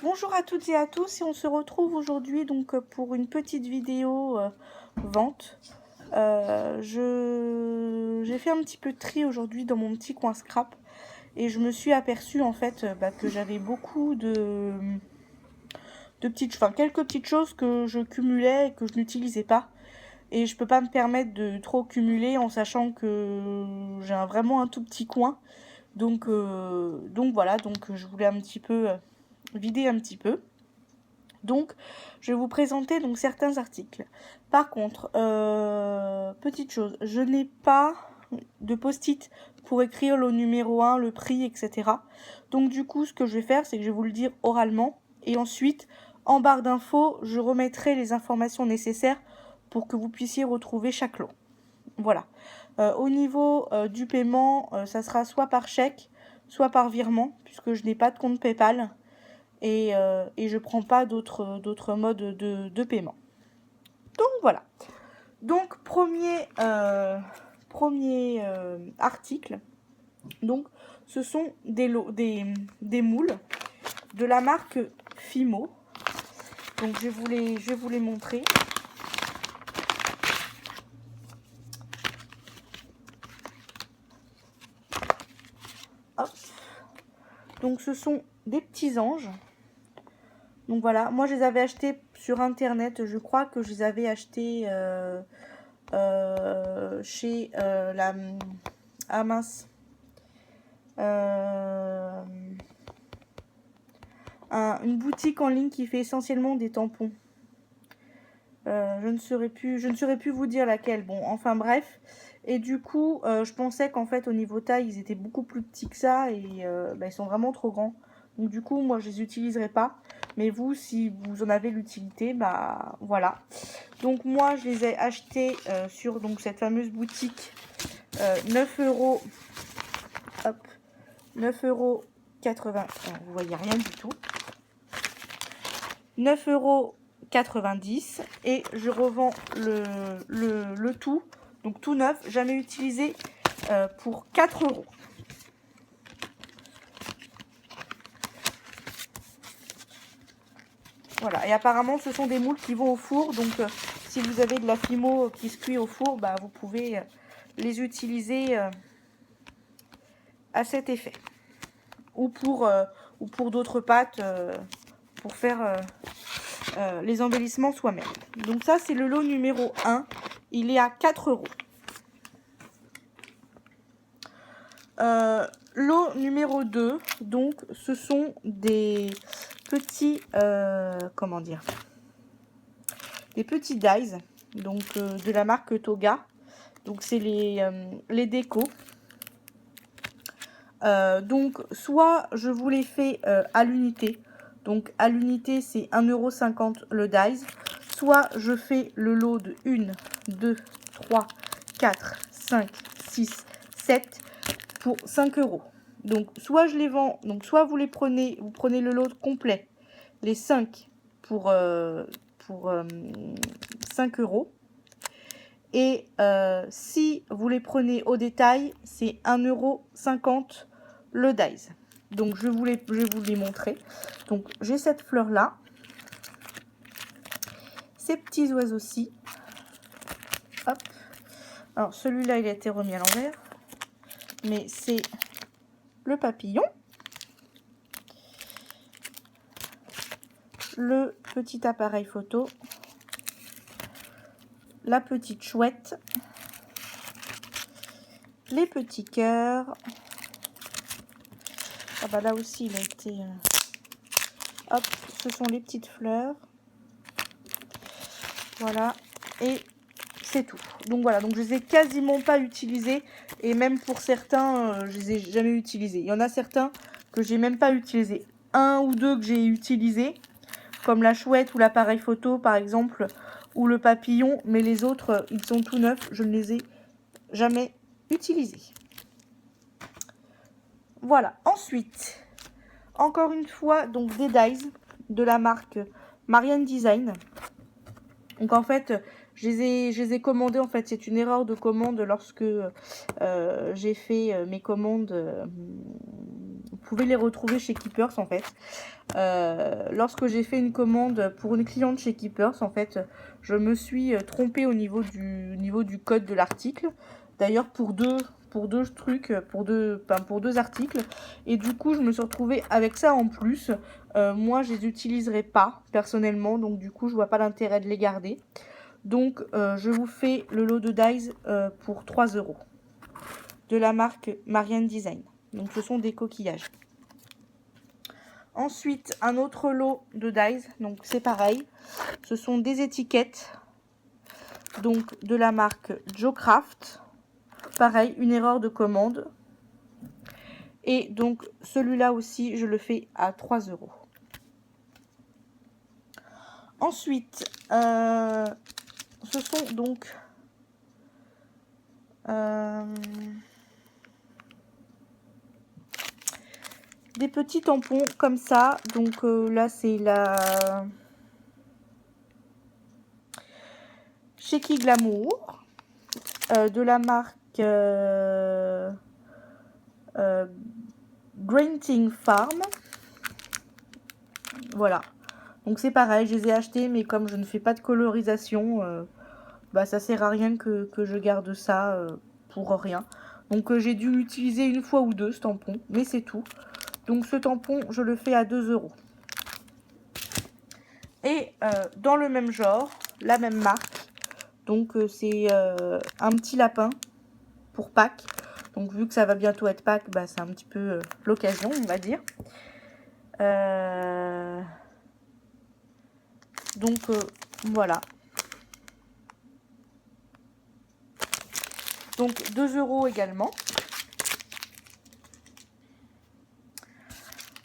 Bonjour à toutes et à tous, et on se retrouve aujourd'hui donc pour une petite vidéo vente. J'ai fait un petit peu de tri aujourd'hui dans mon petit coin scrap et je me suis aperçue en fait que j'avais beaucoup quelques petites choses que je cumulais et que je n'utilisais pas. Et je peux pas me permettre de trop cumuler en sachant que j'ai vraiment un tout petit coin. Donc voilà, donc je voulais un petit peu vider un petit peu. Donc, je vais vous présenter donc certains articles. Par contre, petite chose, je n'ai pas de post-it pour écrire le numéro 1, le prix, etc. Donc du coup, ce que je vais faire, c'est que je vais vous le dire oralement. Et ensuite, en barre d'infos, je remettrai les informations nécessaires pour que vous puissiez retrouver chaque lot. Voilà. Au niveau du paiement, ça sera soit par chèque, soit par virement, puisque je n'ai pas de compte PayPal. Et je prends pas d'autres modes de paiement. Donc voilà. Donc premier article. Donc ce sont des moules de la marque Fimo. Donc je vais vous les montrer. Hop. Donc ce sont des petits anges. Donc voilà, moi je les avais achetés sur internet, je crois que je les avais achetés chez la... Ah mince. Une boutique en ligne qui fait essentiellement des tampons. Je ne saurais plus vous dire laquelle. Bon, enfin bref. Et du coup, je pensais qu'en fait au niveau taille, ils étaient beaucoup plus petits que ça et ils sont vraiment trop grands. Donc du coup, moi je les utiliserai pas. Mais vous, si vous en avez l'utilité, bah voilà. Donc moi, je les ai achetés sur donc cette fameuse boutique 9 €. Hop, 9,80 €. Vous voyez rien du tout. 9,90 € et je revends le tout, donc tout neuf, jamais utilisé, pour 4 €. Voilà, et apparemment ce sont des moules qui vont au four, donc si vous avez de la Fimo qui se cuit au four, bah, vous pouvez les utiliser à cet effet. Ou pour d'autres pâtes, pour faire les embellissements soi-même. Donc ça, c'est le lot numéro 1. Il est à 4 €. Lot numéro 2, donc ce sont des petits, comment dire, des petits dies, donc de la marque Toga. Donc c'est les décos. Donc soit je vous les fais à l'unité. Donc à l'unité c'est 1,50 € le dies. Soit je fais le lot de 1, 2, 3, 4, 5, 6, 7 pour 5 €. Donc soit je les vends, donc soit vous prenez le lot complet, les 5 pour 5 €. Et si vous les prenez au détail, c'est 1,50 € le dies. Donc je vais vous les montrer. Donc j'ai cette fleur là, ces petits oiseaux-ci. Hop. Alors celui-là il a été remis à l'envers, mais c'est le papillon, le petit appareil photo, la petite chouette, les petits cœurs. Ah bah là aussi il a été... Hop, ce sont les petites fleurs. Voilà, et c'est tout. Donc voilà, donc je les ai quasiment pas utilisés, et même pour certains, je les ai jamais utilisés. Il y en a certains que j'ai même pas utilisés. Un ou deux que j'ai utilisés, comme la chouette ou l'appareil photo par exemple, ou le papillon, mais les autres, ils sont tout neufs, je ne les ai jamais utilisés. Voilà, ensuite, encore une fois, donc des dies de la marque Marianne Design. Donc en fait, je les ai commandés, en fait, c'est une erreur de commande lorsque j'ai fait mes commandes pouvez les retrouver chez Keepers en fait. Lorsque j'ai fait une commande pour une cliente chez Keepers, en fait, je me suis trompée au niveau du code de l'article. D'ailleurs pour deux trucs, pour deux articles. Et du coup, je me suis retrouvée avec ça en plus. Moi, je les utiliserai pas personnellement, donc du coup, je vois pas l'intérêt de les garder. Donc, je vous fais le lot de dies pour 3 € de la marque Marianne Design. Donc, ce sont des coquillages. Ensuite, un autre lot de dies. Donc, c'est pareil. Ce sont des étiquettes. Donc, de la marque Joe Craft. Pareil, une erreur de commande. Et donc, celui-là aussi, je le fais à 3 €. Ensuite, ce sont donc des petits tampons comme ça. Donc là, c'est la Shaky Glamour de la marque Greenting Farm. Voilà. Donc c'est pareil, je les ai achetés, mais comme je ne fais pas de colorisation, bah ça sert à rien que je garde ça pour rien. Donc j'ai dû l'utiliser une fois ou deux ce tampon, mais c'est tout. Donc ce tampon, je le fais à 2 €. Et dans le même genre, la même marque, donc c'est un petit lapin pour Pâques. Donc vu que ça va bientôt être Pâques, bah, c'est un petit peu l'occasion, on va dire. Donc voilà. Donc 2 € également.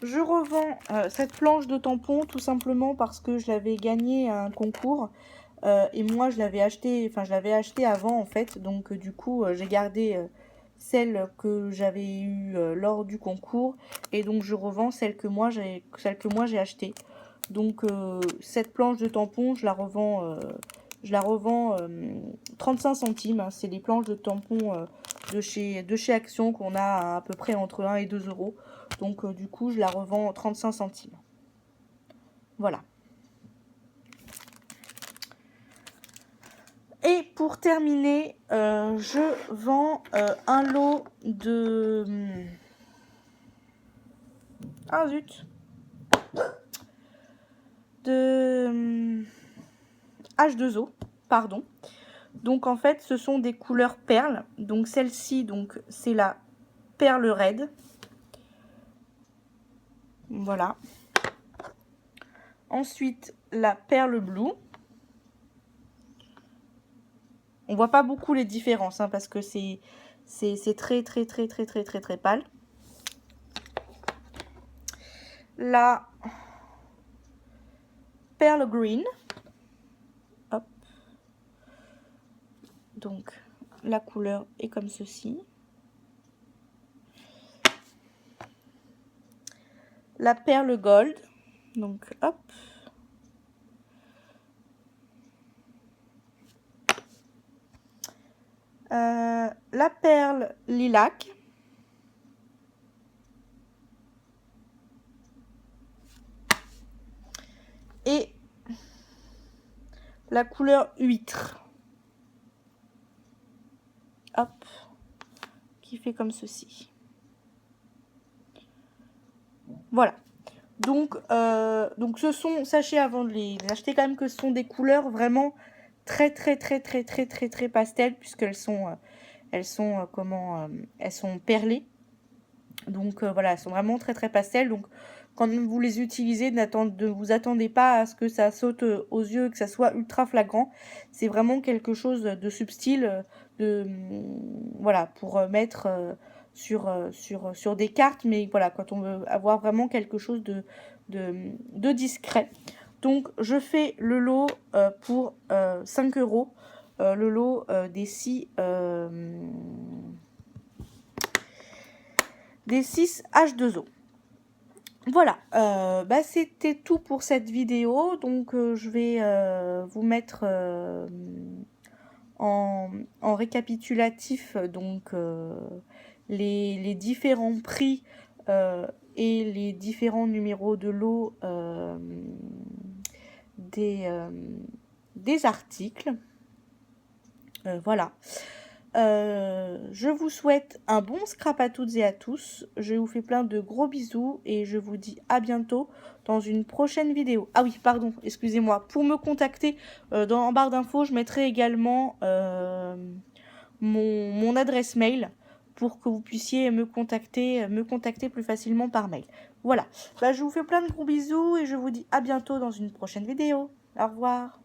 Je revends cette planche de tampons tout simplement parce que je l'avais gagnée à un concours. Et moi je l'avais acheté avant en fait. Donc du coup j'ai gardé celle que j'avais eue lors du concours. Et donc je revends celle que moi j'ai achetée. Donc cette planche de tampons, je la revends 35 centimes. Hein. C'est les planches de tampons de chez Action qu'on a à peu près entre 1 et 2 €. Donc du coup, je la revends 35 centimes. Voilà. Et pour terminer, je vends un lot de... Ah zut! De H2O, pardon. Donc en fait, ce sont des couleurs perles. Donc celle-ci, donc c'est la perle raide. Voilà. Ensuite, la perle bleue. On voit pas beaucoup les différences hein, parce que c'est très pâle. La perle green. Hop. Donc la couleur est comme ceci. La perle gold. Donc hop. La perle lilac. Et la couleur huître. Hop. Qui fait comme ceci. Voilà. Donc ce sont, sachez avant de les acheter quand même que ce sont des couleurs vraiment très pastel puisqu'elles sont elles sont perlées. Donc voilà, elles sont vraiment très pastel. Donc quand vous les utilisez, ne vous attendez pas à ce que ça saute aux yeux, que ça soit ultra flagrant. C'est vraiment quelque chose de subtil, voilà, pour mettre sur des cartes. Mais voilà, quand on veut avoir vraiment quelque chose de discret. Donc je fais le lot pour 5 €. Le lot des 6 H2O. Voilà, bah c'était tout pour cette vidéo. Donc je vais vous mettre en récapitulatif donc les différents prix et les différents numéros de lot des articles. Voilà. Je vous souhaite un bon scrap à toutes et à tous. Je vous fais plein de gros bisous et je vous dis à bientôt dans une prochaine vidéo. Ah oui, pardon, excusez-moi. Pour me contacter, en barre d'infos, je mettrai également mon adresse mail pour que vous puissiez me contacter plus facilement par mail. Voilà. Je vous fais plein de gros bisous et je vous dis à bientôt dans une prochaine vidéo. Au revoir.